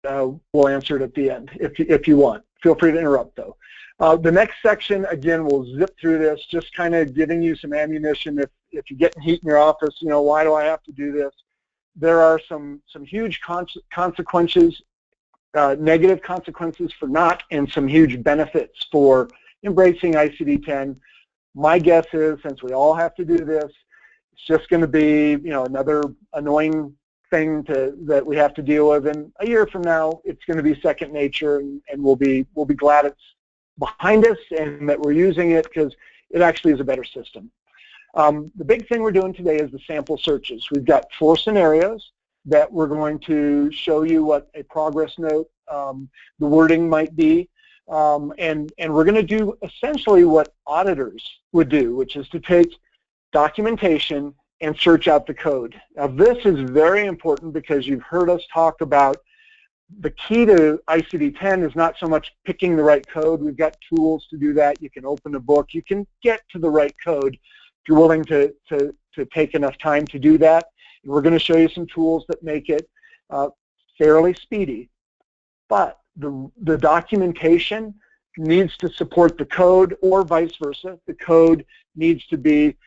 we'll answer it at the end if you want. Feel free to interrupt, though. The next section, again, we'll zip through this, just kind of giving you some ammunition if you're getting heat in your office, you know, why do I have to do this? There are some huge consequences, negative consequences for not, and some huge benefits for embracing ICD-10. My guess is, since we all have to do this, it's just going to be, you know, another annoying thing that we have to deal with. And a year from now, it's going to be second nature, and we'll be glad it's behind us and that we're using it, because it actually is a better system. The big thing we're doing today is the sample searches. We've got 4 scenarios that we're going to show you what a progress note, the wording might be, and we're going to do essentially what auditors would do, which is to take documentation and search out the code. Now this is very important, because you've heard us talk about the key to ICD-10 is not so much picking the right code. We've got tools to do that. You can open a book. You can get to the right code if you're willing to take enough time to do that. And we're going to show you some tools that make it fairly speedy. But the documentation needs to support the code, or vice versa. The code needs to be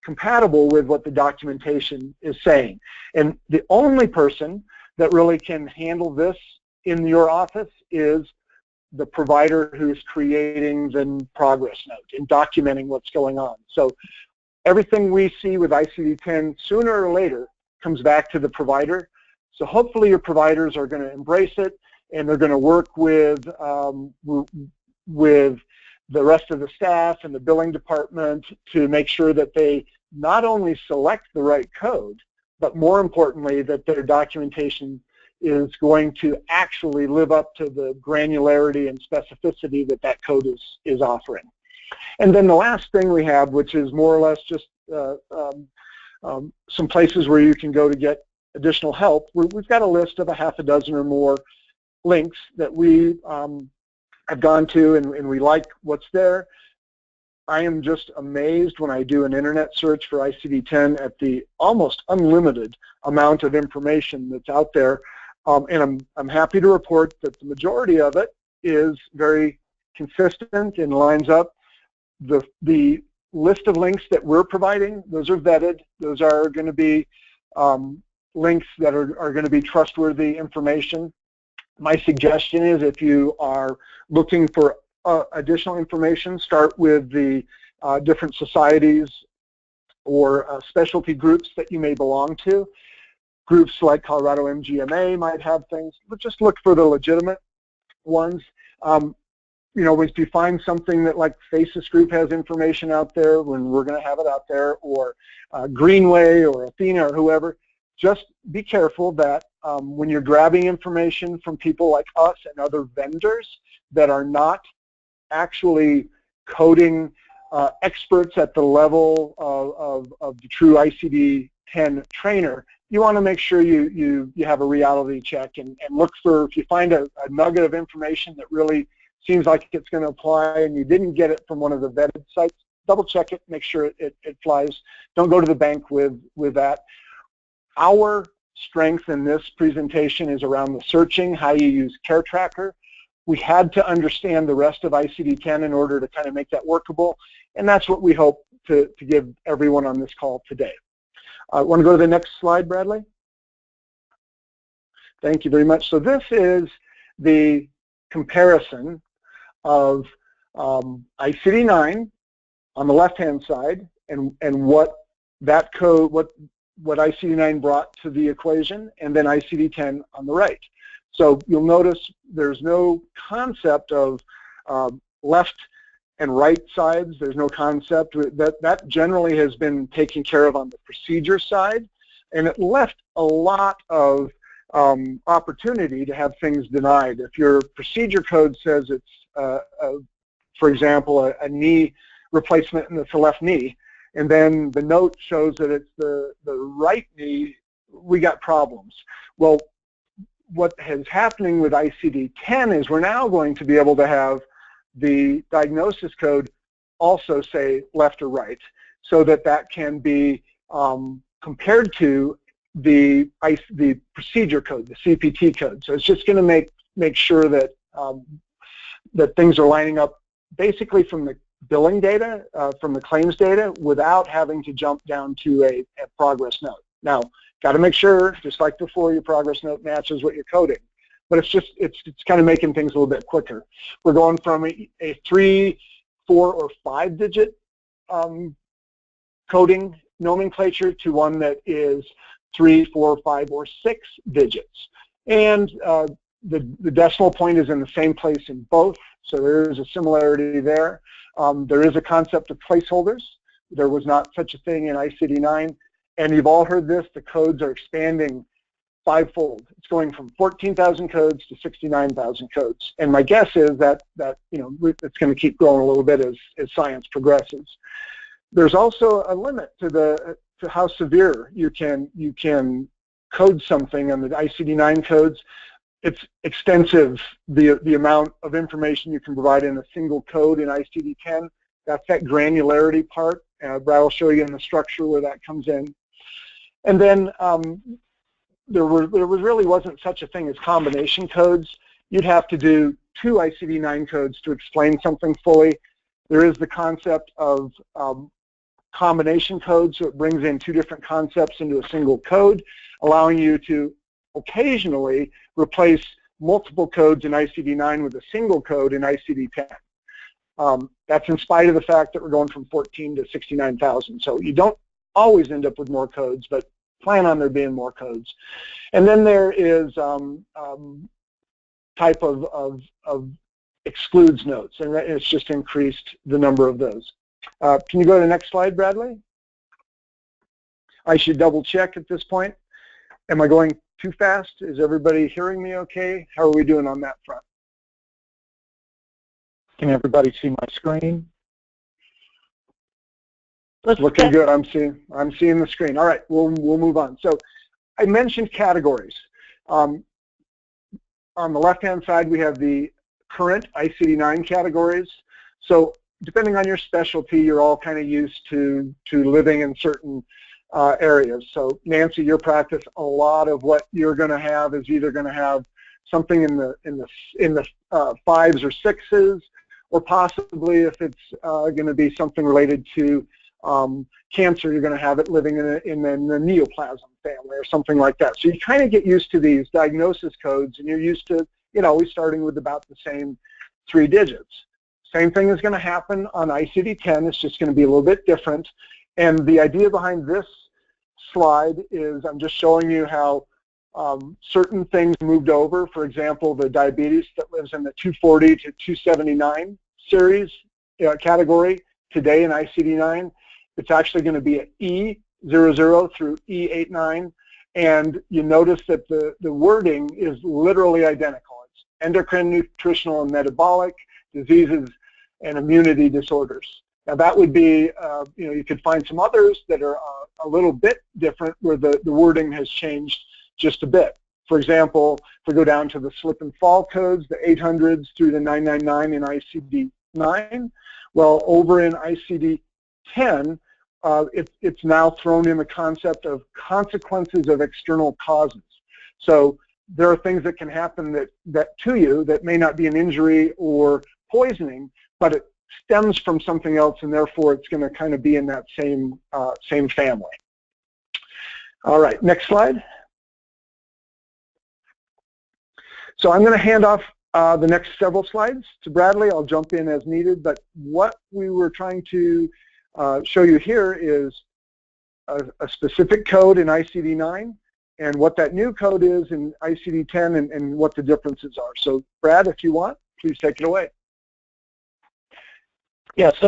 compatible with what the documentation is saying. And the only person that really can handle this in your office is the provider who's creating the progress note and documenting what's going on. So everything we see with ICD-10 sooner or later comes back to the provider. So hopefully your providers are going to embrace it, and they're going to work with the rest of the staff and the billing department to make sure that they not only select the right code, but more importantly, that their documentation is going to actually live up to the granularity and specificity that that code is offering. And then the last thing we have, which is more or less just some places where you can go to get additional help, we've got a list of a half a dozen or more links that we have gone to, and we like what's there. I am just amazed when I do an internet search for ICD-10 at the almost unlimited amount of information that's out there, and I'm happy to report that the majority of it is very consistent and lines up. The list of links that we're providing, those are vetted. Those are going to be links that are going to be trustworthy information. My suggestion is, if you are looking for additional information, start with the different societies or specialty groups that you may belong to. Groups like Colorado MGMA might have things, but just look for the legitimate ones. You know, if you find something that, like Phasis group has information out there, when we're going to have it out there, or Greenway or Athena or whoever, just be careful that when you're grabbing information from people like us and other vendors that are not actually coding experts at the level of the true ICD-10 trainer, you want to make sure you have a reality check and look for, if you find a nugget of information that really seems like it's going to apply and you didn't get it from one of the vetted sites, double check it, make sure it flies. Don't go to the bank with that. Our strength in this presentation is around the searching, how you use Care Tracker. We had to understand the rest of ICD-10 in order to kind of make that workable, and that's what we hope to give everyone on this call today. Want to go to the next slide, Bradley? Thank you very much. So this is the comparison of ICD-9 on the left-hand side and what that code, what ICD-9 brought to the equation, and then ICD-10 on the right. So you'll notice there's no concept of left and right sides. There's no concept. That generally has been taken care of on the procedure side, and it left a lot of opportunity to have things denied. If your procedure code says it's, for example, a knee replacement and it's a left knee, and then the note shows that it's the right knee, we got problems. Well, what is happening with ICD-10 is we're now going to be able to have the diagnosis code also say left or right, so that can be compared to the procedure code, the CPT code. So it's just going to make sure that that things are lining up basically from the billing data, from the claims data, without having to jump down to a progress note. Now, got to make sure, just like before, your progress note matches what you're coding. But it's kind of making things a little bit quicker. We're going from a 3, 4, or 5-digit coding nomenclature to one that is 3, 4, 5, or 6 digits. And the decimal point is in the same place in both, so there is a similarity there. There is a concept of placeholders. There was not such a thing in ICD-9, and you've all heard this, the codes are expanding fivefold. It's going from 14,000 codes to 69,000 codes. And my guess is that it's going to keep growing a little bit as science progresses. There's also a limit to how severe you can code something on the ICD-9 codes. It's extensive, the amount of information you can provide in a single code in ICD-10. That's that granularity part. Brad will show you in the structure where that comes in. And then there really wasn't such a thing as combination codes. You'd have to do 2 ICD-9 codes to explain something fully. There is the concept of combination codes, so it brings in 2 different concepts into a single code, allowing you to occasionally replace multiple codes in ICD-9 with a single code in ICD-10. That's in spite of the fact that we're going from 14 to 69,000. So you don't always end up with more codes, but plan on there being more codes. And then there is type of excludes notes, and it's just increased the number of those. Can you go to the next slide, Bradley? I should double check at this point. Am I going too fast? Is everybody hearing me okay? How are we doing on that front? Can everybody see my screen? Looking good. I'm seeing the screen. All right, we'll move on. So I mentioned categories. On the left-hand side, we have the current ICD-9 categories. So depending on your specialty, you're all kind of used to living in certain areas. So Nancy, your practice, a lot of what you're going to have is either going to have something in the 5s or 6s, or possibly if it's going to be something related to cancer, you're going to have it living in the neoplasm family or something like that. So you kind of get used to these diagnosis codes, and you're used to always starting with about the same 3 digits. Same thing is going to happen on ICD-10. It's just going to be a little bit different. And the idea behind this slide is I'm just showing you how certain things moved over. For example, the diabetes that lives in the 240 to 279 series category today in ICD-9, it's actually going to be an E00 through E89. And you notice that the wording is literally identical. It's endocrine, nutritional, and metabolic diseases and immunity disorders. Now that would be, you could find some others that are a little bit different where the wording has changed just a bit. For example, if we go down to the slip and fall codes, the 800s through the 999 in ICD-9, well, over in ICD-10, it's now thrown in the concept of consequences of external causes. So there are things that can happen that to you that may not be an injury or poisoning, but it stems from something else, and therefore it's going to kind of be in that same family. All right, next slide. So I'm going to hand off the next several slides to Bradley. I'll jump in as needed, but what we were trying to show you here is a specific code in ICD-9 and what that new code is in ICD-10 and what the differences are. So Brad, if you want, please take it away. Yeah, so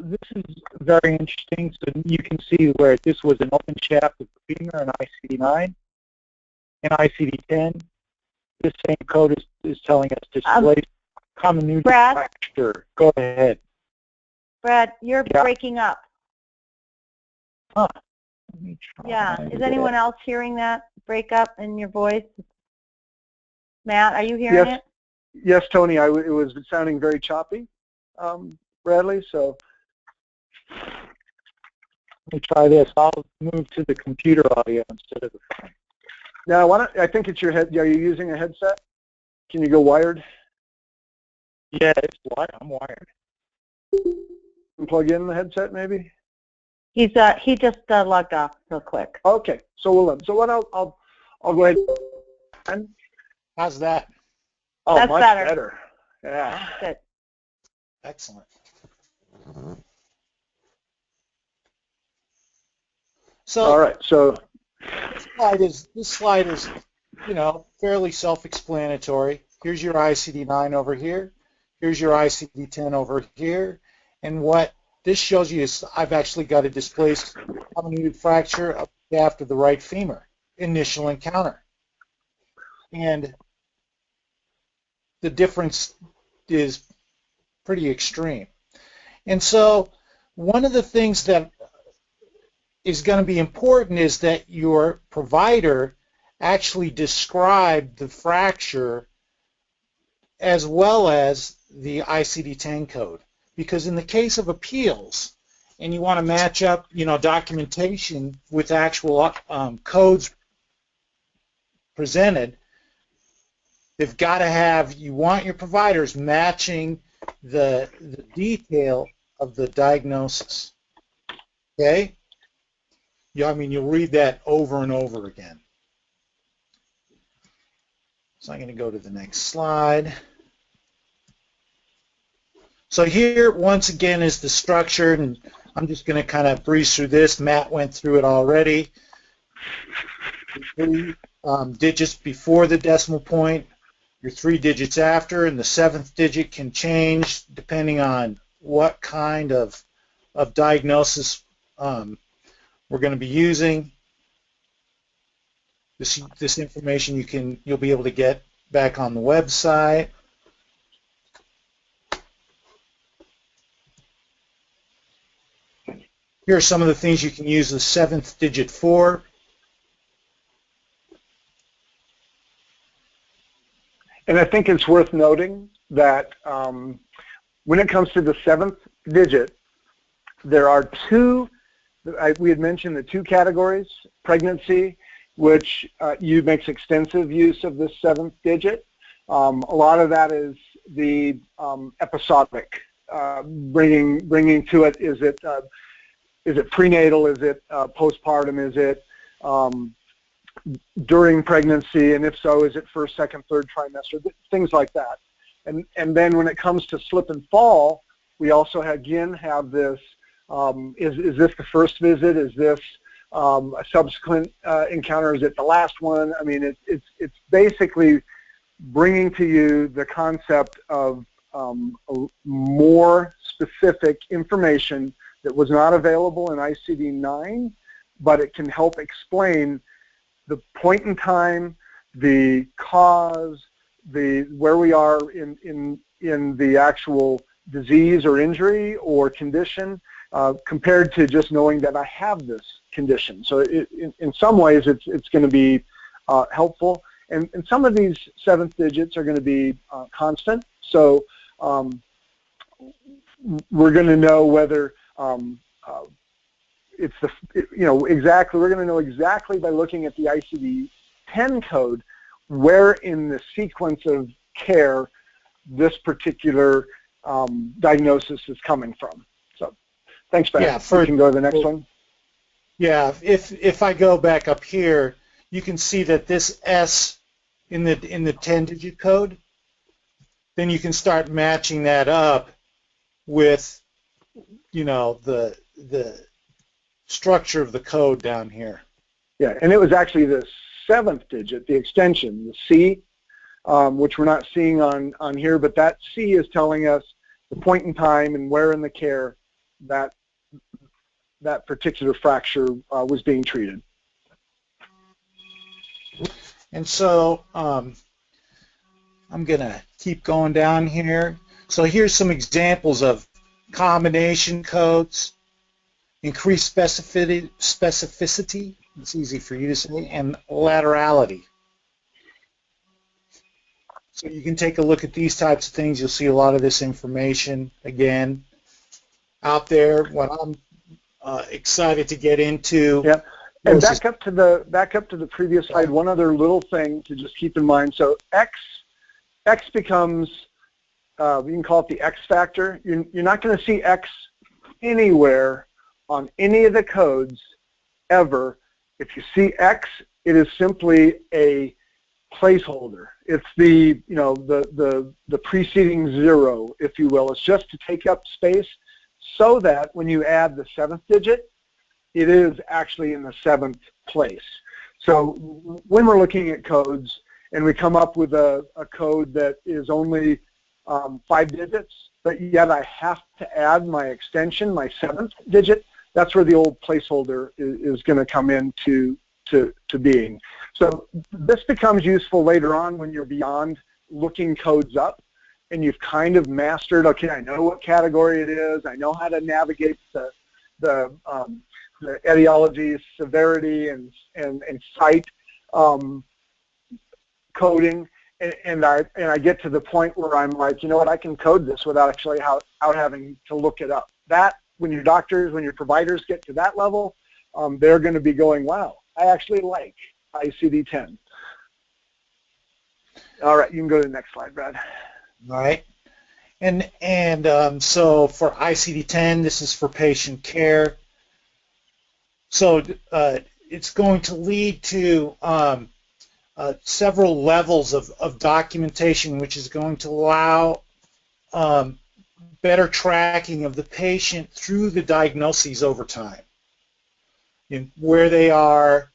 this is very interesting. So you can see where this was an open shaft of the femur in ICD-9. In ICD-10, this same code is telling us to displace common new fracture. Go ahead. Brad, you're breaking up. Huh. Let me try. Yeah, is anyone else hearing that break up in your voice? Matt, are you hearing it? Yes, Tony, it was sounding very choppy, Bradley, so. Let me try this. I'll move to the computer audio instead of the phone. Now, I think it's your head. Are you using a headset? Can you go wired? Yeah, it's wired. I'm wired. And plug in the headset, maybe. He just logged off real quick. Okay, so what I'll go ahead. And, How's that? oh, That's much better. better. Yeah. Good. Excellent. So All right. So this slide is, you know, fairly self-explanatory. Here's your ICD-9 over here. Here's your ICD-10 over here. And what this shows you is I've actually got a displaced comminuted fracture of the shaft of the right femur, initial encounter. And the difference is pretty extreme. And so one of the things that is going to be important is that your provider actually describe the fracture as well as the ICD-10 code. Because in the case of appeals, and you want to match up, you know, documentation with actual codes presented, they've got to have, you want your providers matching the detail of the diagnosis. Okay? Yeah, I mean, you'll read that over and over again. So I'm going to go to the next slide. So here, once again, is the structure, and I'm just going to kind of breeze through this. Matt went through it already. 3 digits before the decimal point, your 3 digits after, and the 7th digit can change depending on what kind of diagnosis we're going to be using. This information you'll be able to get back on the website. Here are some of the things you can use the 7th digit for. and I think it's worth noting that when it comes to the 7th digit, there are two. We had mentioned the 2 categories: pregnancy, which makes extensive use of this 7th digit. A lot of that is the episodic, bringing to it. Is it prenatal? Is it postpartum? Is it during pregnancy? And if so, is it first, second, third trimester? Things like that. And then when it comes to slip and fall, we also again have this. Is this the first visit? Is this a subsequent encounter? Is it the last one? I mean, it's basically bringing to you the concept of more specific information that was not available in ICD-9, but it can help explain the point in time, the cause, where we are in the actual disease or injury or condition, compared to just knowing that I have this condition. So in some ways, it's going to be helpful. And some of these 7th digits are going to be constant. So we're going to know whether it's exactly. We're going to know exactly by looking at the ICD-10 code where in the sequence of care this particular diagnosis is coming from. So, thanks, Ben. Yeah, you can go to the next one. Yeah, if I go back up here, you can see that this S in the 10-digit code, then you can start matching that up with, you know, the structure of the code down here. Yeah, and it was actually the 7th digit, the extension, the C, which we're not seeing on here, but that C is telling us the point in time and where in the care that particular fracture was being treated. And so I'm going to keep going down here. So here's some examples of combination codes, increased specificity, it's easy for you to say, and laterality. So you can take a look at these types of things. You'll see a lot of this information, again, out there. What I'm excited to get into. Yeah. And back up to the previous slide. One other little thing to just keep in mind. So X becomes, you can call it the X factor. You're not going to see X anywhere on any of the codes ever. If you see X, it is simply a placeholder. It's the the preceding zero, if you will. It's just to take up space so that when you add the 7th digit, it is actually in the 7th place. So when we're looking at codes and we come up with a code that is only 5 digits, but yet I have to add my extension, my 7th digit, that's where the old placeholder is going to come into being. So this becomes useful later on when you're beyond looking codes up and you've kind of mastered, okay, I know what category it is, I know how to navigate the etiology, severity, and site coding, and I get to the point where I'm like, you know what, I can code this without actually out having to look it up. That, when your doctors, when your providers get to that level, they're going to be going, wow, I actually like ICD-10. All right, you can go to the next slide, Brad. All right. And so for ICD-10, this is for patient care. So it's going to lead to several levels of documentation, which is going to allow better tracking of the patient through the diagnoses over time. Where they are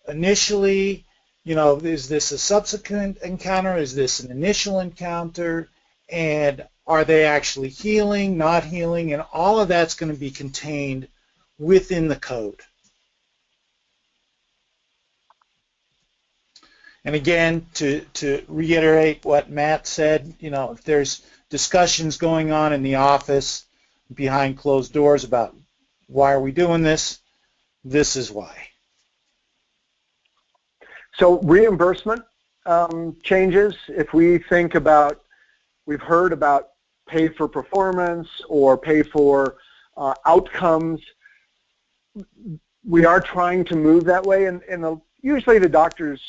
initially, is this a subsequent encounter? Is this an initial encounter? And are they actually healing, not healing? And all of that's going to be contained within the code. And again, to reiterate what Matt said, if there's discussions going on in the office behind closed doors about why are we doing this, this is why. So reimbursement changes. If we think about, we've heard about pay for performance or pay for outcomes, we are trying to move that way, and usually the doctor's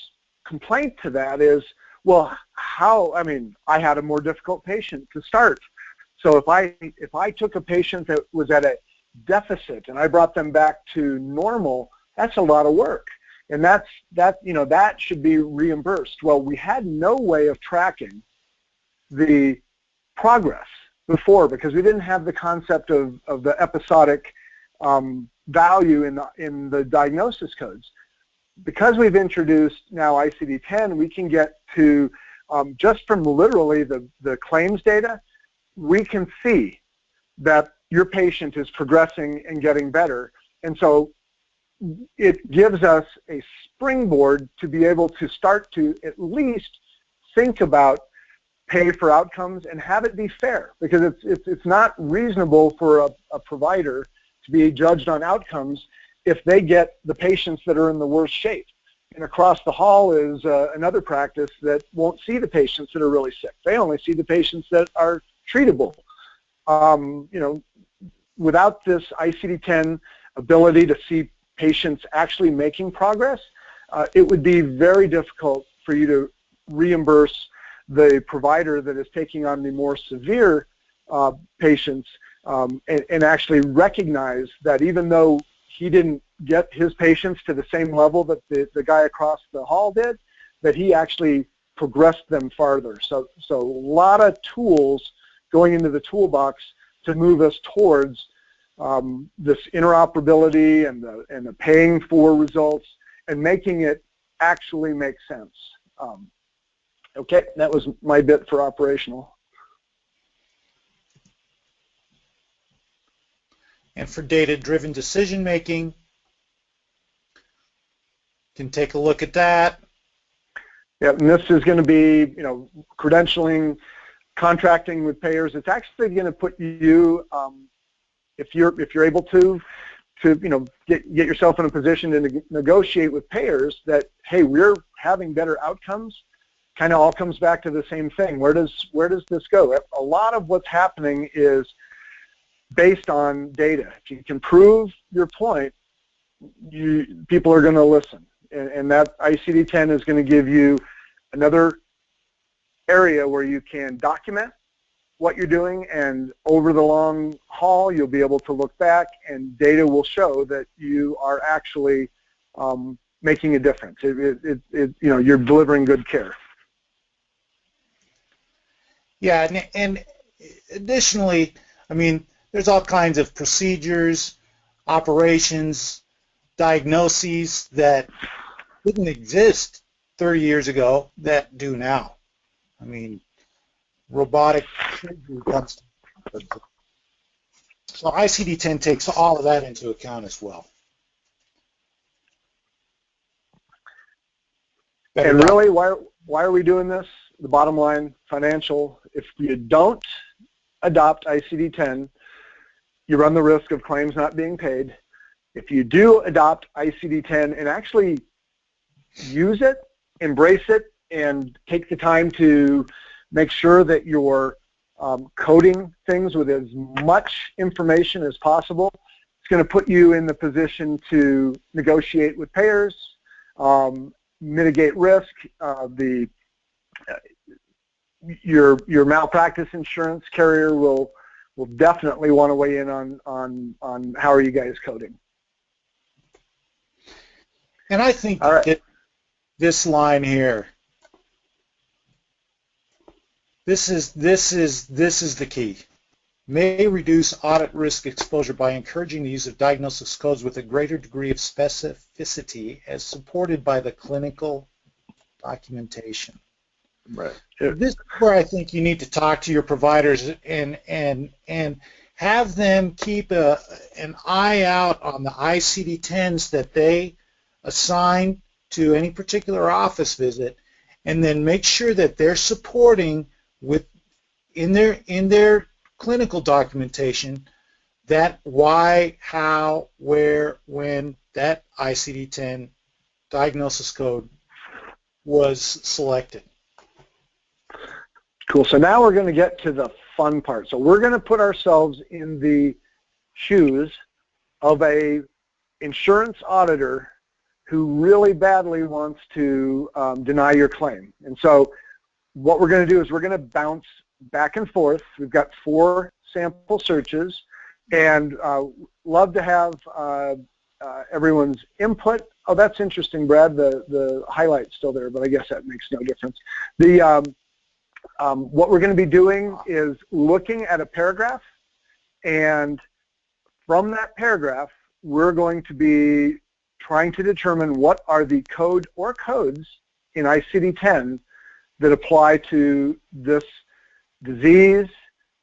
complaint to that is, well, I had a more difficult patient to start. So if I took a patient that was at a deficit and I brought them back to normal, that's a lot of work. And that should be reimbursed. Well, we had no way of tracking the progress before because we didn't have the concept of the episodic value in the diagnosis codes. Because we've introduced now ICD-10, we can get to, just from literally the claims data, we can see that your patient is progressing and getting better. And so it gives us a springboard to be able to start to at least think about pay for outcomes and have it be fair, because it's not reasonable for a provider to be judged on outcomes if they get the patients that are in the worst shape. And across the hall is another practice that won't see the patients that are really sick. They only see the patients that are treatable. Without this ICD-10 ability to see patients actually making progress, it would be very difficult for you to reimburse the provider that is taking on the more severe patients and actually recognize that even though he didn't get his patients to the same level that the guy across the hall did, that he actually progressed them farther. So a lot of tools going into the toolbox to move us towards this interoperability and the paying for results and making it actually make sense. Okay, that was my bit for operational. And for data-driven decision-making, can take a look at that. Yeah, and this is going to be, credentialing, contracting with payers. It's actually going to put you, if you're able to get yourself in a position to negotiate with payers that, hey, we're having better outcomes. Kind of all comes back to the same thing. Where does this go? A lot of what's happening is based on data. If you can prove your point, people are going to listen. And that ICD-10 is going to give you another area where you can document what you're doing, and over the long haul, you'll be able to look back, and data will show that you are actually making a difference. You're delivering good care. Yeah, and additionally, I mean, there's all kinds of procedures, operations, diagnoses that didn't exist 30 years ago that do now. I mean, robotic surgery comes to, so ICD-10 takes all of that into account as well. And really, why are we doing this? The bottom line, financial. If you don't adopt ICD-10, you run the risk of claims not being paid. If you do adopt ICD-10 and actually use it, embrace it, and take the time to make sure that you're coding things with as much information as possible, it's going to put you in the position to negotiate with payers, mitigate risk. Your malpractice insurance carrier will definitely want to weigh in on how are you guys coding. And I think that this line here, this is the key. May reduce audit risk exposure by encouraging the use of diagnosis codes with a greater degree of specificity as supported by the clinical documentation. Right. This is where I think you need to talk to your providers and have them keep an eye out on the ICD-10s that they assign to any particular office visit, and then make sure that they're supporting in their clinical documentation that why, how, where, when that ICD-10 diagnosis code was selected. Cool. So now we're going to get to the fun part. So we're going to put ourselves in the shoes of a insurance auditor who really badly wants to deny your claim. And so what we're going to do is we're going to bounce back and forth. We've got 4 sample searches, and love to have everyone's input. Oh, that's interesting, Brad. The highlight's still there, but I guess that makes no difference. What we're going to be doing is looking at a paragraph, and from that paragraph, we're going to be trying to determine what are the code or codes in ICD-10 that apply to this disease,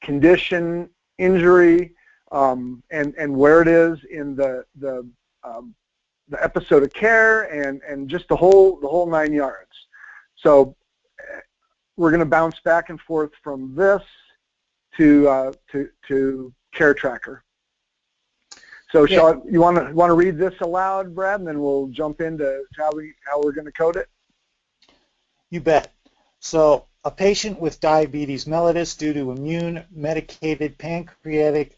condition, injury, and where it is in the episode of care, and just the whole 9 yards. So we're going to bounce back and forth from this to Care Tracker. So you want to read this aloud, Brad, and then we'll jump into how we're going to code it? You bet. So a patient with diabetes mellitus due to immune-medicated pancreatic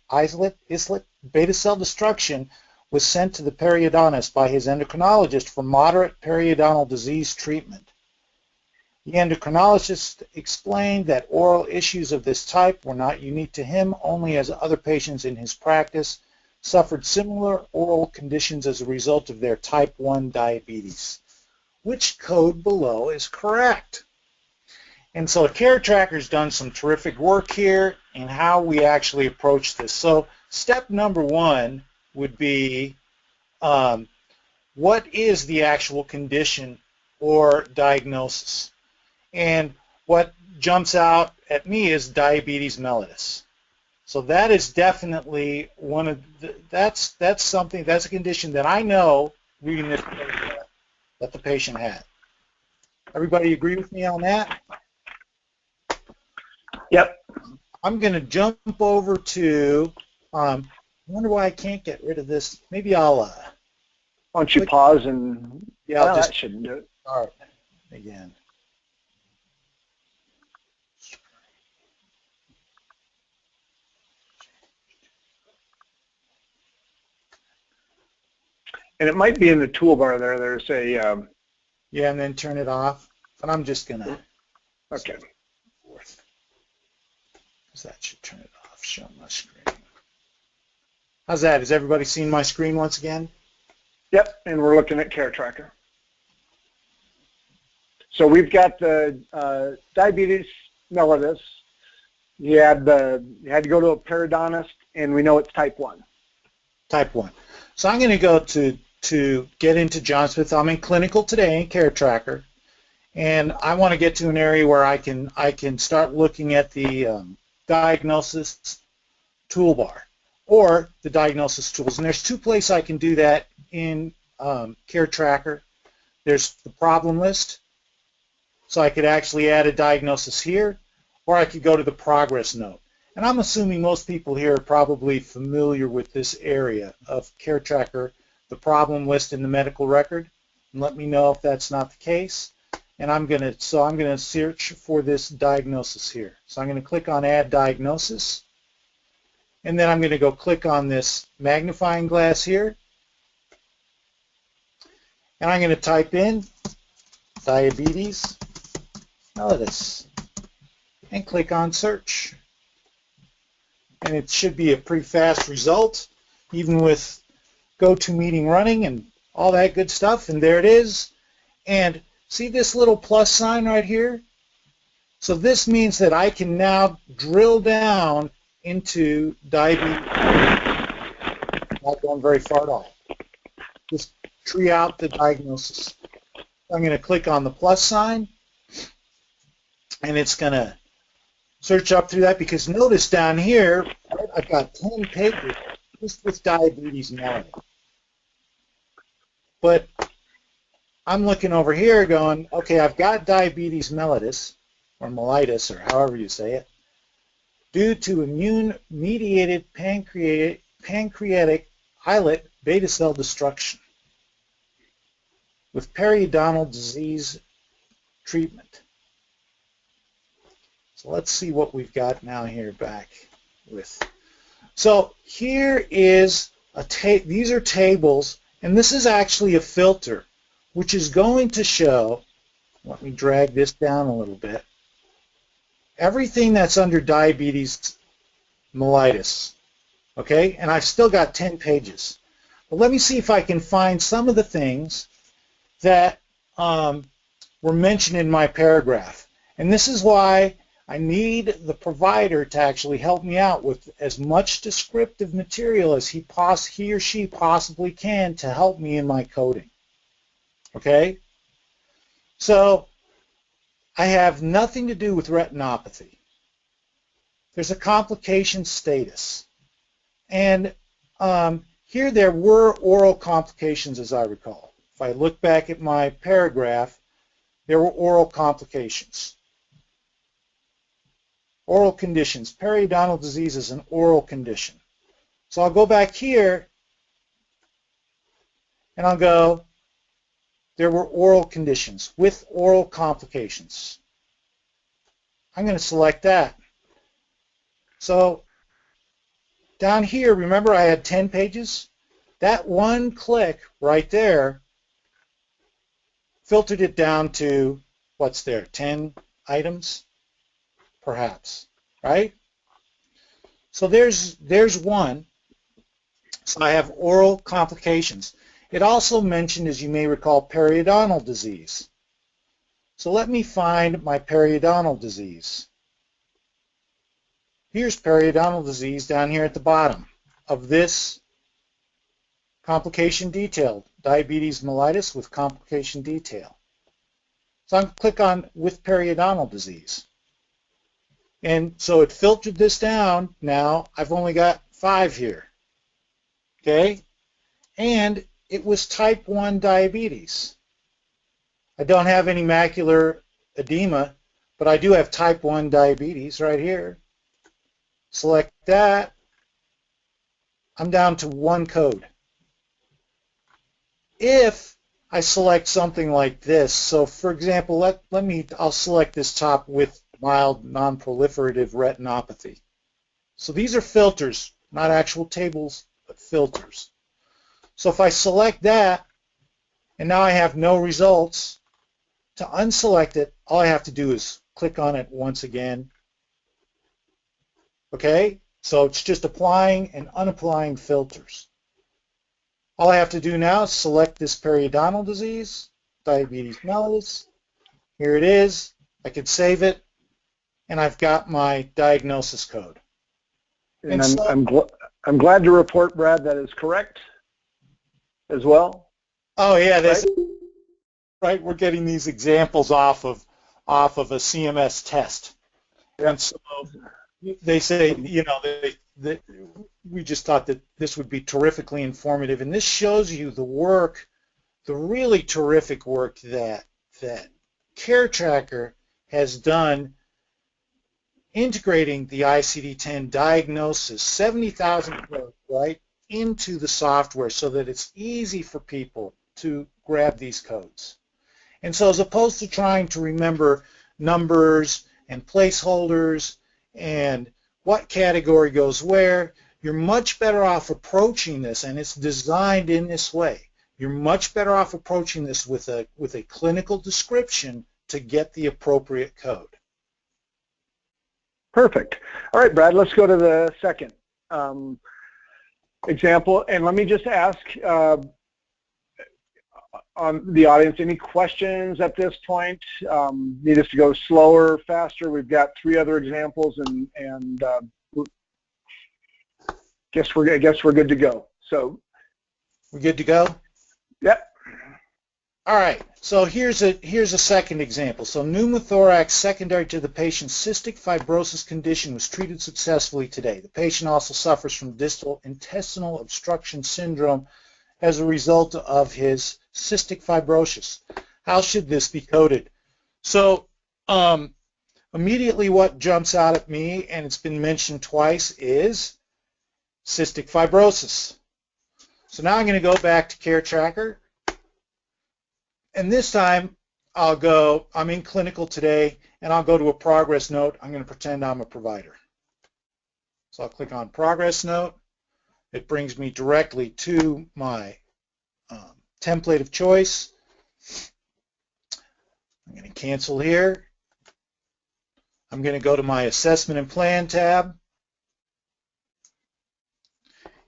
islet beta cell destruction was sent to the periodontist by his endocrinologist for moderate periodontal disease treatment. The endocrinologist explained that oral issues of this type were not unique to him, only as other patients in his practice suffered similar oral conditions as a result of their type 1 diabetes. Which code below is correct? And so Care Tracker's done some terrific work here in how we actually approach this. So step number 1 would be what is the actual condition or diagnosis? And what jumps out at me is diabetes mellitus. So that is definitely one of that's a condition that I know reading this that the patient had. Everybody agree with me on that? Yep. I'm going to jump over to I wonder why I can't get rid of this. Maybe I'll why don't you pause and I'll just that shouldn't do it. Start again. And it might be in the toolbar there. There's a, yeah, and then turn it off. But I'm just going to, okay. because that should turn it off, show my screen. How's that? Has everybody seen my screen once again? Yep, and we're looking at Care Tracker. So we've got the diabetes mellitus. You had to go to a periodontist, and we know it's type 1. Type 1. So I'm going to go to get into John Smith. I'm in clinical today in Care Tracker, and I want to get to an area where I can start looking at the diagnosis toolbar or the diagnosis tools. And there's two places I can do that in Care Tracker. There's the problem list, so I could actually add a diagnosis here, or I could go to the progress note. And I'm assuming most people here are probably familiar with this area of Care Tracker, the problem list in the medical record. And let me know if that's not the case. And I'm going to search for this diagnosis here. So I'm going to click on Add Diagnosis. And then I'm going to go click on this magnifying glass here. And I'm going to type in diabetes mellitus and click on search. And it should be a pretty fast result, even with GoToMeeting running and all that good stuff. And there it is. And see this little plus sign right here? So this means that I can now drill down into diabetes. Not going very far at all. Just tree out the diagnosis. I'm going to click on the plus sign, and it's going to search up through that, because notice down here, I've got 10 pages just with diabetes mellitus. But I'm looking over here going, okay, I've got diabetes mellitus, or mellitus, or however you say it, due to immune-mediated pancreatic islet beta cell destruction with periodontal disease treatment. So let's see what we've got now here back with. So here is these are tables, and this is actually a filter, which is going to show, let me drag this down a little bit, everything that's under diabetes mellitus. Okay, and I've still got 10 pages. But let me see if I can find some of the things that were mentioned in my paragraph. And this is why I need the provider to actually help me out with as much descriptive material as he or she possibly can to help me in my coding. Okay? So I have nothing to do with retinopathy. There's a complication status. And here there were oral complications, as I recall. If I look back at my paragraph, there were oral complications. Oral conditions. Periodontal disease is an oral condition. So I'll go back here and I'll go, there were oral conditions with oral complications. I'm going to select that. So down here, remember I had 10 pages? That one click right there filtered it down to, what's there, 10 items? Perhaps, right? So there's one. So I have oral complications. It also mentioned, as you may recall, periodontal disease. So let me find my periodontal disease. Here's periodontal disease down here at the bottom of this complication detail, diabetes mellitus with complication detail. So I'm going to click on with periodontal disease. And so it filtered this down. Now I've only got 5 here. Okay? And it was type 1 diabetes. I don't have any macular edema, but I do have type 1 diabetes right here. Select that. I'm down to 1 code. If I select something like this, so for example, I'll select this top with mild non-proliferative retinopathy. So these are filters, not actual tables, but filters. So if I select that, and now I have no results, to unselect it, all I have to do is click on it once again. Okay? So it's just applying and unapplying filters. All I have to do now is select this periodontal disease, diabetes mellitus. Here it is. I can save it, and I've got my diagnosis code. And I'm glad to report, Brad, that is correct as well. Oh yeah, right? Right. We're getting these examples off of a CMS test, Yeah. and so they say, you know, we just thought that this would be terrifically informative, and this shows you the work, the really terrific work that CareTracker has done integrating the ICD-10 diagnosis, 70,000 codes, right, into the software so that it's easy for people to grab these codes. And so as opposed to trying to remember numbers and placeholders and what category goes where, you're much better off approaching this, and it's designed in this way. You're much better off approaching this with a clinical description to get the appropriate code. Perfect. All right, Brad, let's go to the second example. And let me just ask on the audience, any questions at this point? Need us to go slower, faster? We've got 3 other examples, and I guess we're good to go. So we're good to go? Yep. All right, so here's a second example. So pneumothorax secondary to the patient's cystic fibrosis condition was treated successfully today. The patient also suffers from distal intestinal obstruction syndrome as a result of his cystic fibrosis. How should this be coded? So immediately what jumps out at me, and it's been mentioned twice, is cystic fibrosis. So now I'm going to go back to CareTracker. And this time, I'm in clinical today, and I'll go to a progress note. I'm going to pretend I'm a provider. So I'll click on progress note. It brings me directly to my template of choice. I'm going to cancel here. I'm going to go to my assessment and plan tab.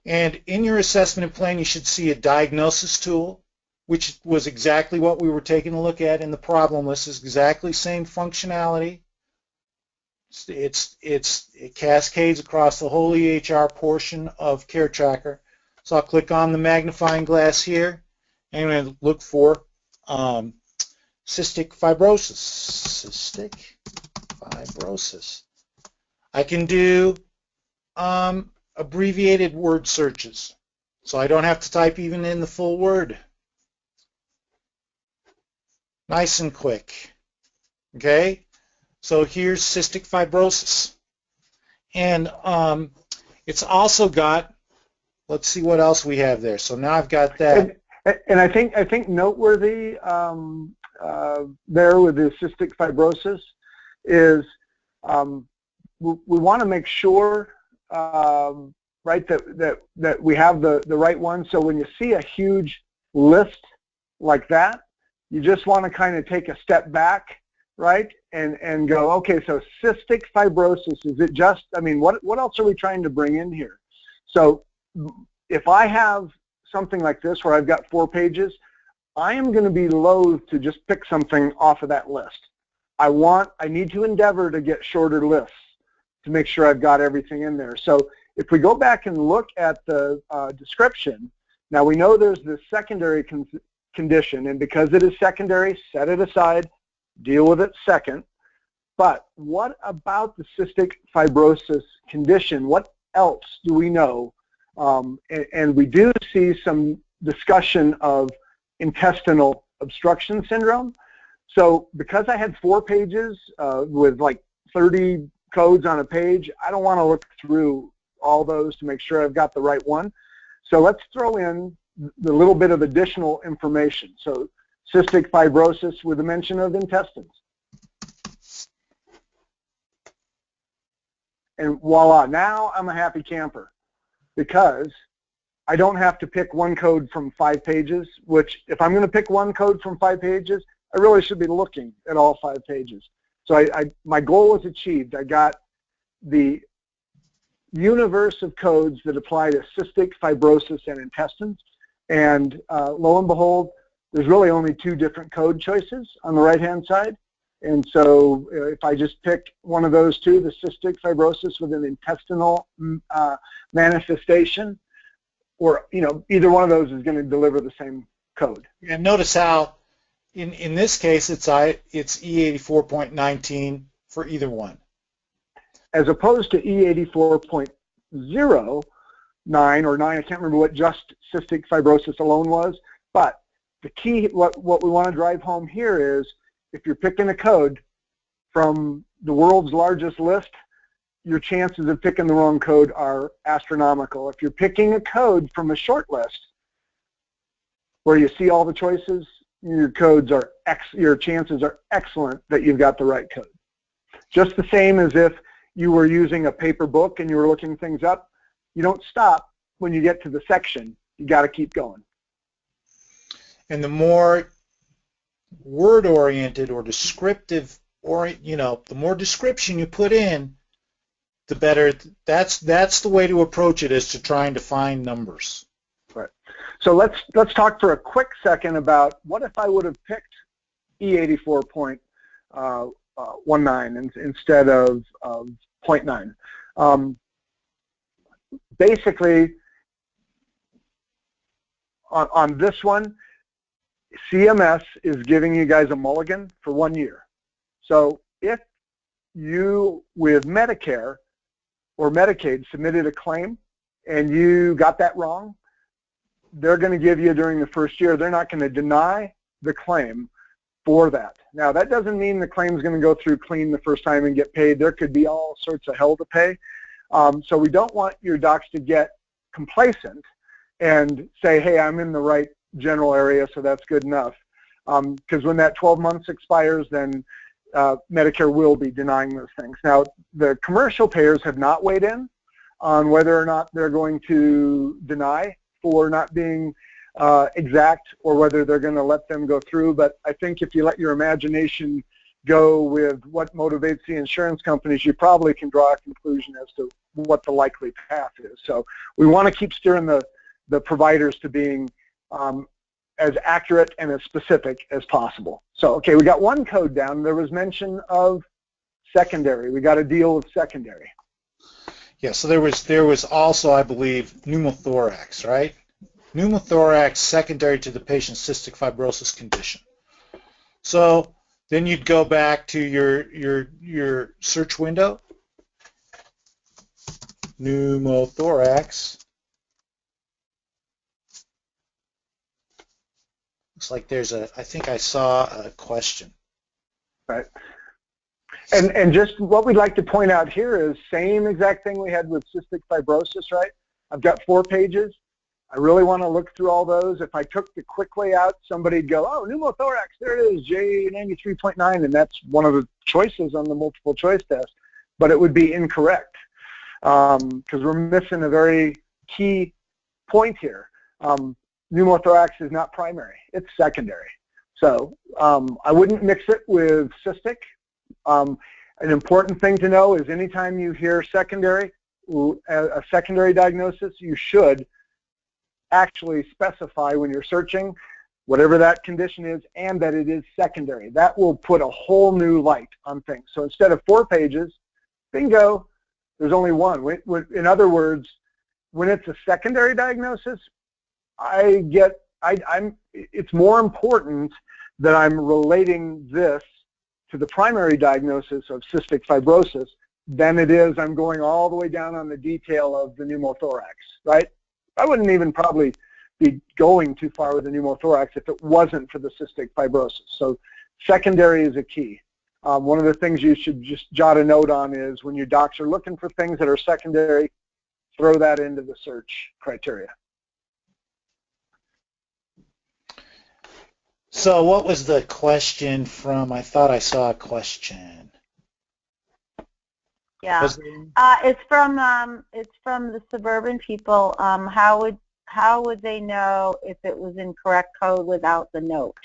And in your assessment and plan, you should see a diagnosis tool, which was exactly what we were taking a look at in the problem list. Is exactly same functionality. It cascades across the whole EHR portion of CareTracker. So I'll click on the magnifying glass here, and I'm going to look for cystic fibrosis. Cystic fibrosis. I can do abbreviated word searches, so I don't have to type even in the full word. Nice and quick. Okay, so here's cystic fibrosis, and it's also got. Let's see what else we have there. So now I've got that. And I think noteworthy there with the cystic fibrosis is we want to make sure, right, that we have the right one. So when you see a huge list like that, you just want to kind of take a step back, right, and go, okay, so cystic fibrosis, is it just, I mean, what else are we trying to bring in here? So if I have something like this where I've got 4 pages, I am going to be loath to just pick something off of that list. I need to endeavor to get shorter lists to make sure I've got everything in there. So if we go back and look at the description, now we know there's this secondary condition, and because it is secondary, set it aside, deal with it second. But what about the cystic fibrosis condition? What else do we know? And we do see some discussion of intestinal obstruction syndrome. So because I had 4 pages with like 30 codes on a page, I don't want to look through all those to make sure I've got the right one. So let's throw in the little bit of additional information. So cystic fibrosis with a mention of intestines. And voila, now I'm a happy camper because I don't have to pick one code from 5 pages, which if I'm going to pick one code from 5 pages, I really should be looking at all 5 pages. So my goal was achieved. I got the universe of codes that apply to cystic fibrosis and intestines, and lo and behold, there's really only 2 different code choices on the right-hand side. And so if I just pick one of those 2, the cystic fibrosis with an intestinal manifestation, or either one of those is going to deliver the same code. And notice how in this case it's E84.19 for either one. As opposed to E84.09 or 9, I can't remember what just cystic fibrosis alone was, but the key, what we want to drive home here is, if you're picking a code from the world's largest list, your chances of picking the wrong code are astronomical. If you're picking a code from a short list where you see all the choices, your chances are excellent that you've got the right code. Just the same as if you were using a paper book and you were looking things up, you don't stop when you get to the section. You got to keep going. And the more word-oriented or descriptive, the more description you put in, the better. That's the way to approach it, is to trying to find numbers. Right. So let's talk for a quick second about what if I would have picked E84.19 instead of 0.9. Basically, on this one, CMS is giving you guys a mulligan for 1 year. So if you, with Medicare or Medicaid, submitted a claim and you got that wrong, they're going to give you during the first year, they're not going to deny the claim for that. Now, that doesn't mean the claim is going to go through clean the first time and get paid. There could be all sorts of hell to pay. So we don't want your docs to get complacent and say, hey, I'm in the right general area, so that's good enough. Because when that 12 months expires, then Medicare will be denying those things. Now, the commercial payers have not weighed in on whether or not they're going to deny for not being exact, or whether they're going to let them go through. But I think if you let your imagination go with what motivates the insurance companies, you probably can draw a conclusion as to what the likely path is. So we want to keep steering the providers to being as accurate and as specific as possible. So, okay, we got one code down. There was mention of secondary. We got to deal with secondary. Yeah, so there was also, I believe, pneumothorax, right? Pneumothorax secondary to the patient's cystic fibrosis condition. So then you'd go back to your search window, pneumothorax. Looks like I think I saw a question. Right. And just what we'd like to point out here is same exact thing we had with cystic fibrosis, right? I've got 4 pages. I really want to look through all those. If I took the quick layout, somebody'd go, oh, pneumothorax, there it is, J93.9, and that's one of the choices on the multiple choice test. But it would be incorrect because we're missing a very key point here. Pneumothorax is not primary, it's secondary. So I wouldn't mix it with cystic. An important thing to know is anytime you hear secondary, a secondary diagnosis, you should actually specify when you're searching whatever that condition is and that it is secondary. That will put a whole new light on things. So instead of 4 pages, bingo, there's only 1. In other words, when it's a secondary diagnosis, it's more important that I'm relating this to the primary diagnosis of cystic fibrosis than it is I'm going all the way down on the detail of the pneumothorax, right? I wouldn't even probably be going too far with the pneumothorax if it wasn't for the cystic fibrosis. So secondary is a key. One of the things you should just jot a note on is when your docs are looking for things that are secondary, throw that into the search criteria. So what was the question from? I thought I saw a question. Yeah, it's from the suburban people. How how would they know if it was incorrect code without the note?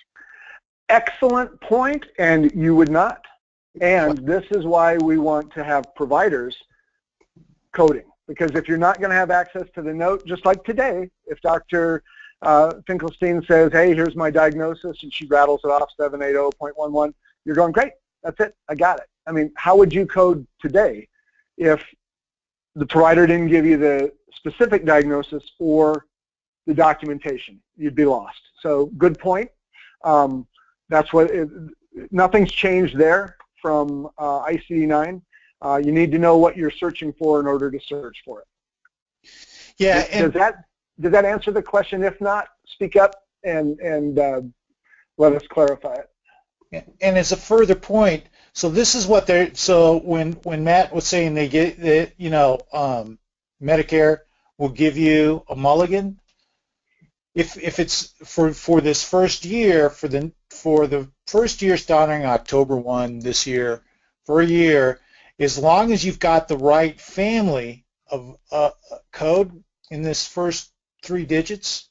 Excellent point, and you would not. And this is why we want to have providers coding, because if you're not going to have access to the note, just like today, if Dr. Finkelstein says, hey, here's my diagnosis, and she rattles it off, 780.11, you're going, great, that's it, I got it. I mean, how would you code today if the provider didn't give you the specific diagnosis or the documentation? You'd be lost. So good point. That's what nothing's changed there from ICD-9. You need to know what you're searching for in order to search for it. Yeah. Does that answer the question? If not, speak up and let us clarify it. And as a further point, so this is what they're. So when Matt was saying they get, Medicare will give you a mulligan. If it's for this first year, for the first year starting October 1 this year, for a year, as long as you've got the right family of code in this first 3 digits,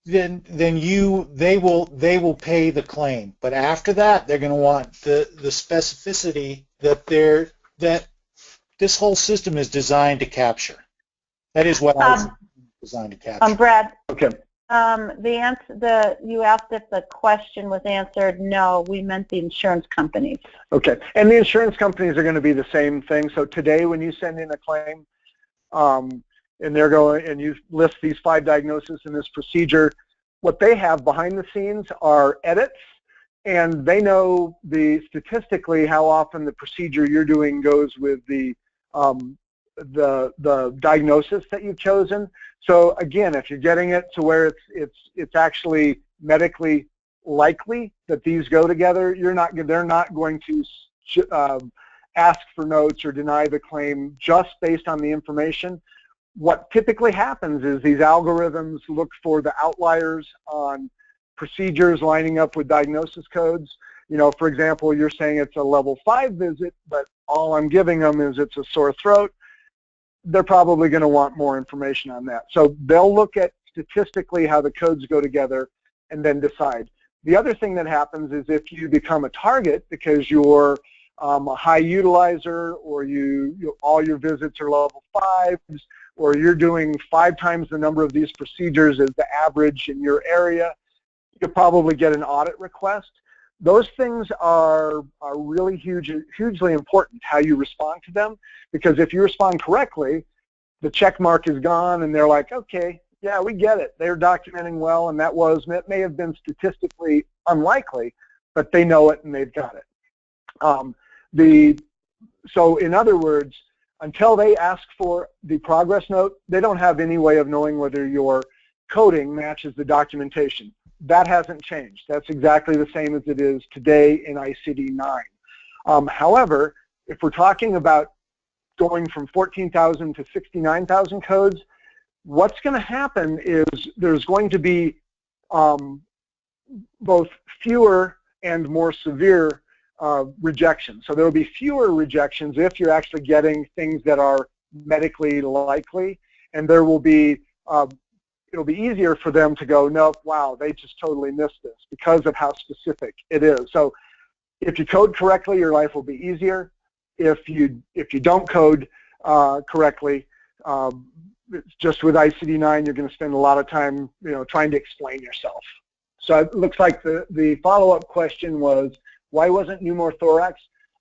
then they will pay the claim. But after that, they're going to want the specificity that this whole system is designed to capture. That is what I was designed to capture. Brad. Okay. You asked if the question was answered. No, we meant the insurance companies. Okay, and the insurance companies are going to be the same thing. So today, when you send in a claim, and they're going and you list these 5 diagnoses in this procedure, what they have behind the scenes are edits, and they know statistically how often the procedure you're doing goes with the diagnosis that you've chosen. So again, if you're getting it to where it's actually medically likely that these go together, they're not going to ask for notes or deny the claim just based on the information. What typically happens is these algorithms look for the outliers on procedures lining up with diagnosis codes. For example, you're saying it's a level 5 visit, but all I'm giving them is it's a sore throat. They're probably going to want more information on that. So they'll look at statistically how the codes go together and then decide. The other thing that happens is if you become a target because you're a high utilizer, or all your visits are level 5s, or you're doing 5 times the number of these procedures as the average in your area, you'll probably get an audit request. Those things are really hugely important, how you respond to them, because if you respond correctly, the check mark is gone and they're like, okay, yeah, we get it. They're documenting well, and it may have been statistically unlikely, but they know it and they've got it. So in other words, until they ask for the progress note, they don't have any way of knowing whether your coding matches the documentation. That hasn't changed. That's exactly the same as it is today in ICD-9. However, if we're talking about going from 14,000 to 69,000 codes, what's going to happen is there's going to be both fewer and more severe rejections. So there will be fewer rejections if you're actually getting things that are medically likely, and there will be it'll be easier for them to go, no, wow, they just totally missed this because of how specific it is. So if you code correctly, your life will be easier. If you don't code correctly, just with ICD-9, you're going to spend a lot of time, trying to explain yourself. So it looks like the follow-up question was, why wasn't pneumothorax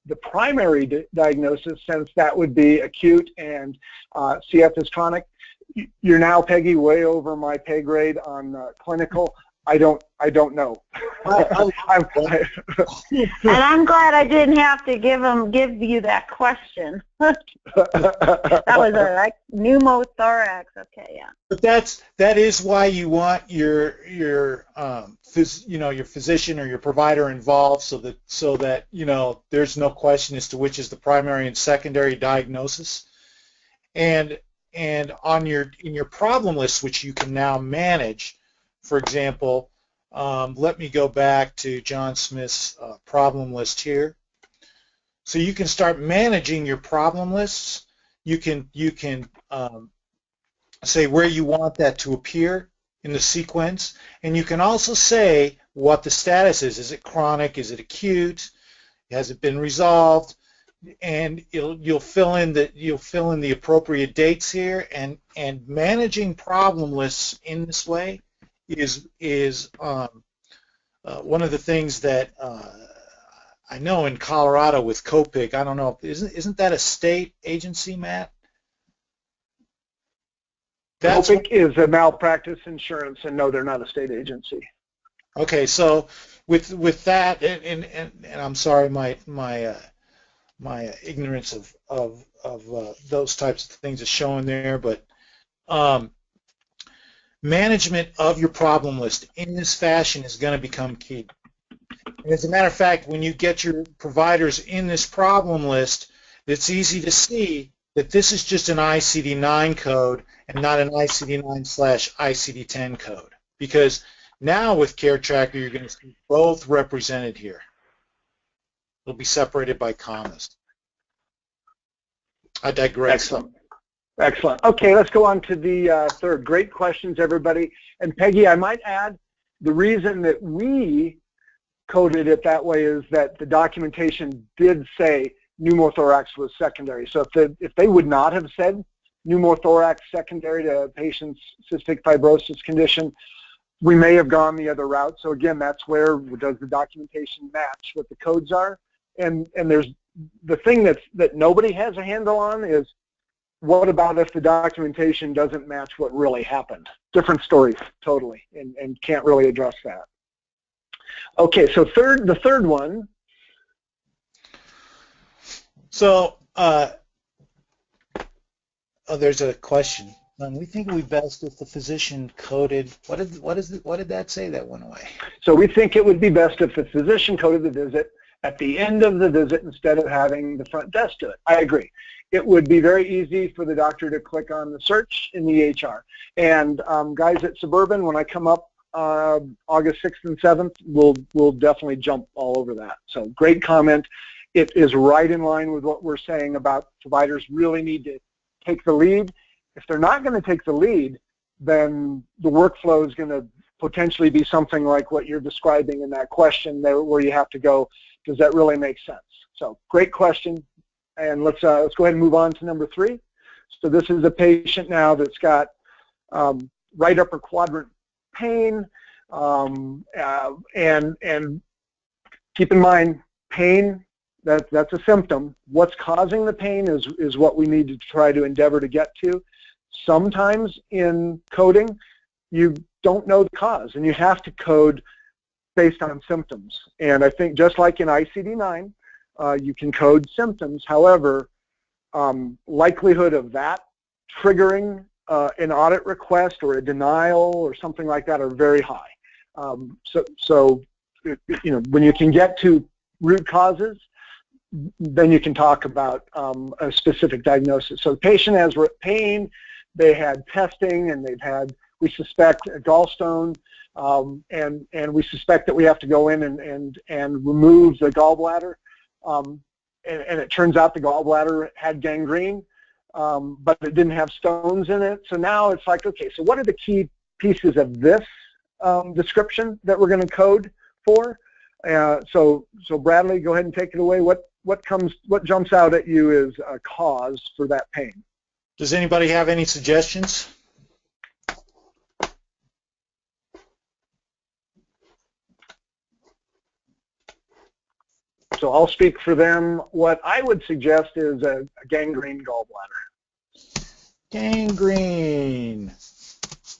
the primary diagnosis, since that would be acute and CF is chronic? You're now, Peggy, way over my pay grade on clinical. I don't know. And I'm glad I didn't have to give you that question. That was like pneumothorax. Okay, yeah. But that is why you want your physician or your provider involved, so that there's no question as to which is the primary and secondary diagnosis, and in your problem list, which you can now manage. For example, let me go back to John Smith's problem list here. So you can start managing your problem lists. You can say where you want that to appear in the sequence, and you can also say what the status is. Is it chronic? Is it acute? Has it been resolved? And you'll fill in the appropriate dates here, and managing problem lists in this way is one of the things that I know in Colorado with COPIC. I don't know, isn't that a state agency, Matt? COPIC is a malpractice insurance, and no, they're not a state agency. Okay, so with that, and I'm sorry, my ignorance of those types of things is showing there, but management of your problem list in this fashion is going to become key. And as a matter of fact, when you get your providers in this problem list, it's easy to see that this is just an ICD-9 code and not an ICD-9/ICD-10 code. Because now with Care Tracker, you're going to see both represented here. They'll be separated by commas. I digress. Excellent. Excellent. Okay, let's go on to the third. Great questions, everybody. And Peggy, I might add, the reason that we coded it that way is that the documentation did say pneumothorax was secondary. So if they would not have said pneumothorax secondary to a patient's cystic fibrosis condition, we may have gone the other route. So again, that's where does the documentation match what the codes are? And there's the thing that nobody has a handle on is, what about if the documentation doesn't match what really happened? Different stories, totally, and can't really address that. Okay, so the third one. So, there's a question. We think it would be best if the physician coded. What did that say that went away? So we think it would be best if the physician coded the visit at the end of the visit instead of having the front desk do it. I agree. It would be very easy for the doctor to click on the search in the EHR. And guys at Suburban, when I come up August 6th and 7th, we'll definitely jump all over that. So great comment. It is right in line with what we're saying about providers really need to take the lead. If they're not going to take the lead, then the workflow is going to potentially be something like what you're describing in that question there, where you have to go, does that really make sense? So great question. And let's go ahead and move on to number 3. So this is a patient now that's got right upper quadrant pain, and keep in mind, pain, that's a symptom. What's causing the pain is what we need to try to endeavor to get to. Sometimes in coding, you don't know the cause, and you have to code based on symptoms. And I think just like in ICD-9, you can code symptoms. However, likelihood of that triggering an audit request or a denial or something like that are very high. So you know, when you can get to root causes, then you can talk about a specific diagnosis. So the patient has pain, they had testing, and we suspect a gallstone, and we suspect that we have to go in and remove the gallbladder. And it turns out the gallbladder had gangrene, but it didn't have stones in it. So now it's like, okay, so what are the key pieces of this description that we're going to code for? So Bradley, go ahead and take it away. What jumps out at you as a cause for that pain? Does anybody have any suggestions? So I'll speak for them. What I would suggest is a gangrene gallbladder. Gangrene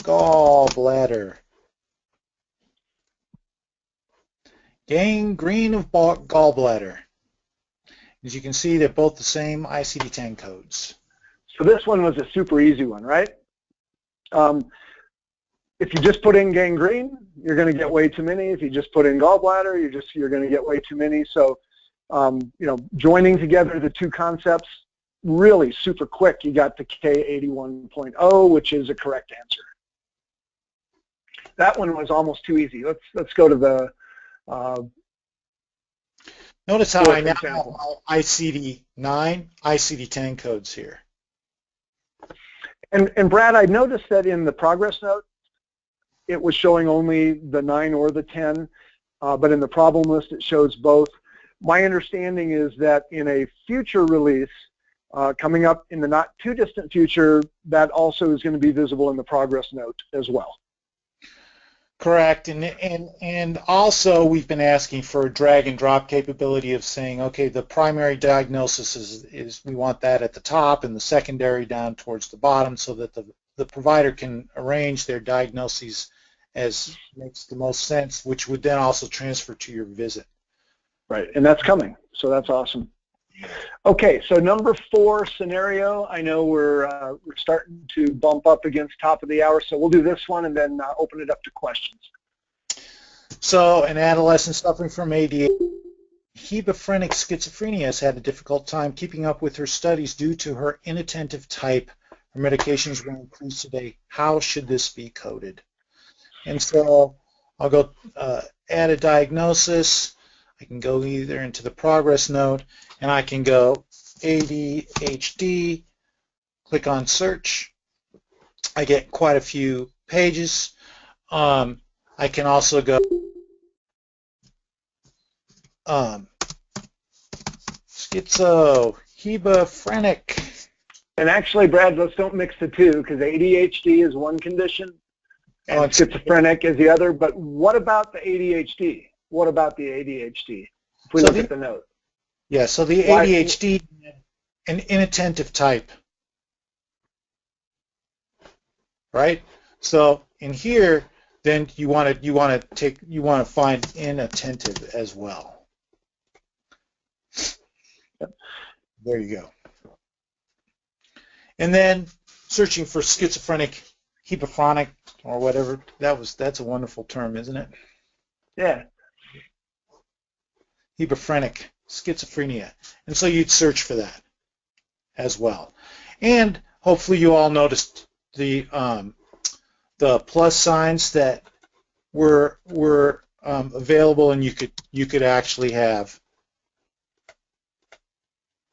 gallbladder. Gangrene of gallbladder. As you can see, they're both the same ICD-10 codes. So this one was a super easy one, right? If you just put in gangrene, you're going to get way too many. If you just put in gallbladder, you're going to get way too many. So, you know, joining together the two concepts, really super quick. You got the K81.0, which is a correct answer. That one was almost too easy. Let's go to the. Notice how I now have my ICD-9, ICD-10 codes here. And Brad, I noticed that in the progress note, it was showing only the 9 or the 10, but in the problem list it shows both. My understanding is that in a future release, coming up in the not too distant future, that also is going to be visible in the progress note as well. Correct, and also we've been asking for a drag and drop capability of saying, okay, the primary diagnosis is we want that at the top and the secondary down towards the bottom, so that the provider can arrange their diagnoses as makes the most sense, which would then also transfer to your visit. Right, and that's coming, so that's awesome. Okay, so number 4 scenario. I know we're starting to bump up against top of the hour, so we'll do this one and then open it up to questions. So, an adolescent suffering from ADHD, hebephrenic schizophrenia, has had a difficult time keeping up with her studies due to her inattentive type. Her medications were increased today. How should this be coded? And so, I'll go add a diagnosis. I can go either into the progress note, and I can go ADHD, click on search. I get quite a few pages. I can also go schizo, hebephrenic. And actually, Brad, let's don't mix the two, because ADHD is one condition and schizophrenic is the other. But what about the ADHD? What about the ADHD? If we look at the note. Yeah, so the ADHD, an inattentive type, right? So in here, then you want to find inattentive as well. Yep. There you go. And then searching for schizophrenic, hebephrenic, or whatever. That's a wonderful term, isn't it? Yeah. Hebephrenic schizophrenia, and so you'd search for that as well. And hopefully you all noticed the plus signs that were available, and you could actually have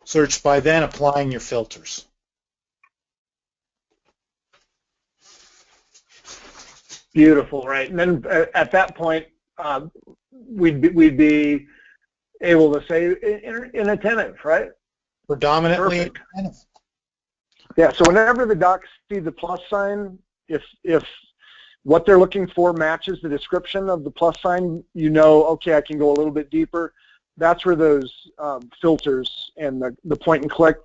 search by then applying your filters. Beautiful, right? And then at that point, we'd be able to say inattentive, right? Predominantly inattentive. Yeah, so whenever the docs see the plus sign, if what they're looking for matches the description of the plus sign, you know, okay, I can go a little bit deeper. That's where those filters and the point and click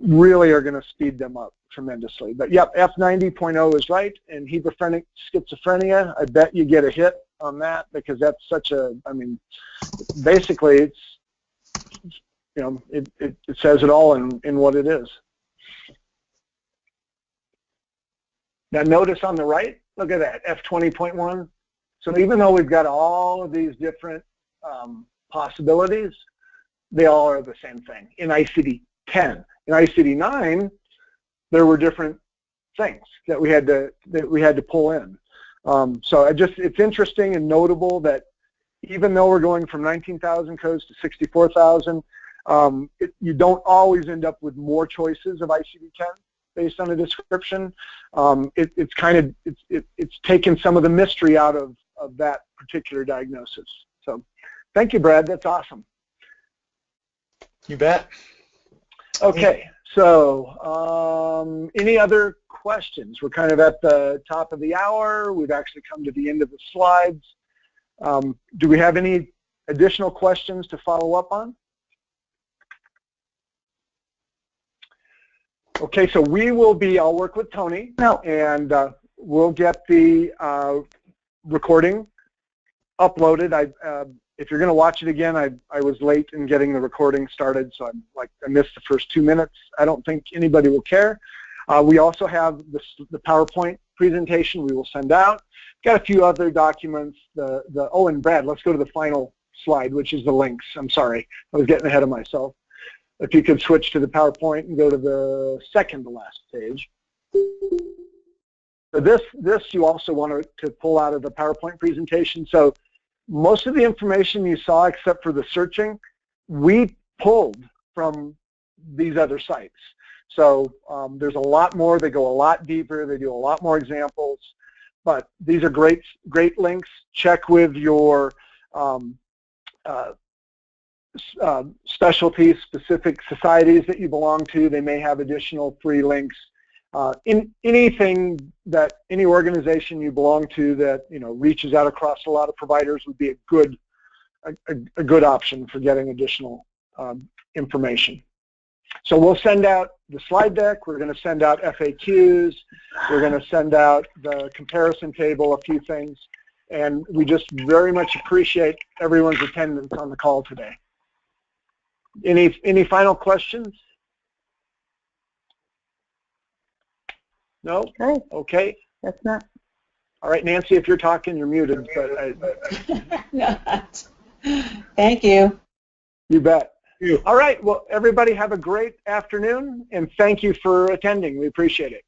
really are going to speed them up tremendously. But yep, F90.0 is right, and hebephrenic schizophrenia, I bet you get a hit on that, because that's such a, I mean, basically it's, you know, it says it all in what it is. Now notice on the right, look at that, F20.1. So even though we've got all of these different possibilities, they all are the same thing in ICD-10. In ICD-9, there were different things that we had to pull in. So it's interesting and notable that even though we're going from 19,000 codes to 64,000, you don't always end up with more choices of ICD-10 based on a description. It's taken some of the mystery out of that particular diagnosis. So thank you, Brad. That's awesome. You bet. Okay, so any other questions? We're kind of at the top of the hour. We've actually come to the end of the slides. Do we have any additional questions to follow up on? Okay, so I'll work with Tony, and we'll get the recording uploaded. If you're going to watch it again, I was late in getting the recording started, so I missed the first 2 minutes. I don't think anybody will care. We also have the PowerPoint presentation we will send out. Got a few other documents. Oh, and Brad, let's go to the final slide, which is the links. I'm sorry, I was getting ahead of myself. If you could switch to the PowerPoint and go to the second to last page. So this you also want to pull out of the PowerPoint presentation. So most of the information you saw, except for the searching, we pulled from these other sites. So there's a lot more. They go a lot deeper. They do a lot more examples. But these are great links. Check with your specialty specific societies that you belong to. They may have additional free links. In anything that any organization you belong to that reaches out across a lot of providers would be a good option for getting additional information. So we'll send out the slide deck. We're going to send out FAQs. We're going to send out the comparison table, a few things, and we just very much appreciate everyone's attendance on the call today. Any final questions? No? Okay. That's not. All right, Nancy, if you're talking, you're muted. But No. Thank you. You bet. All right, well, everybody have a great afternoon, and thank you for attending. We appreciate it.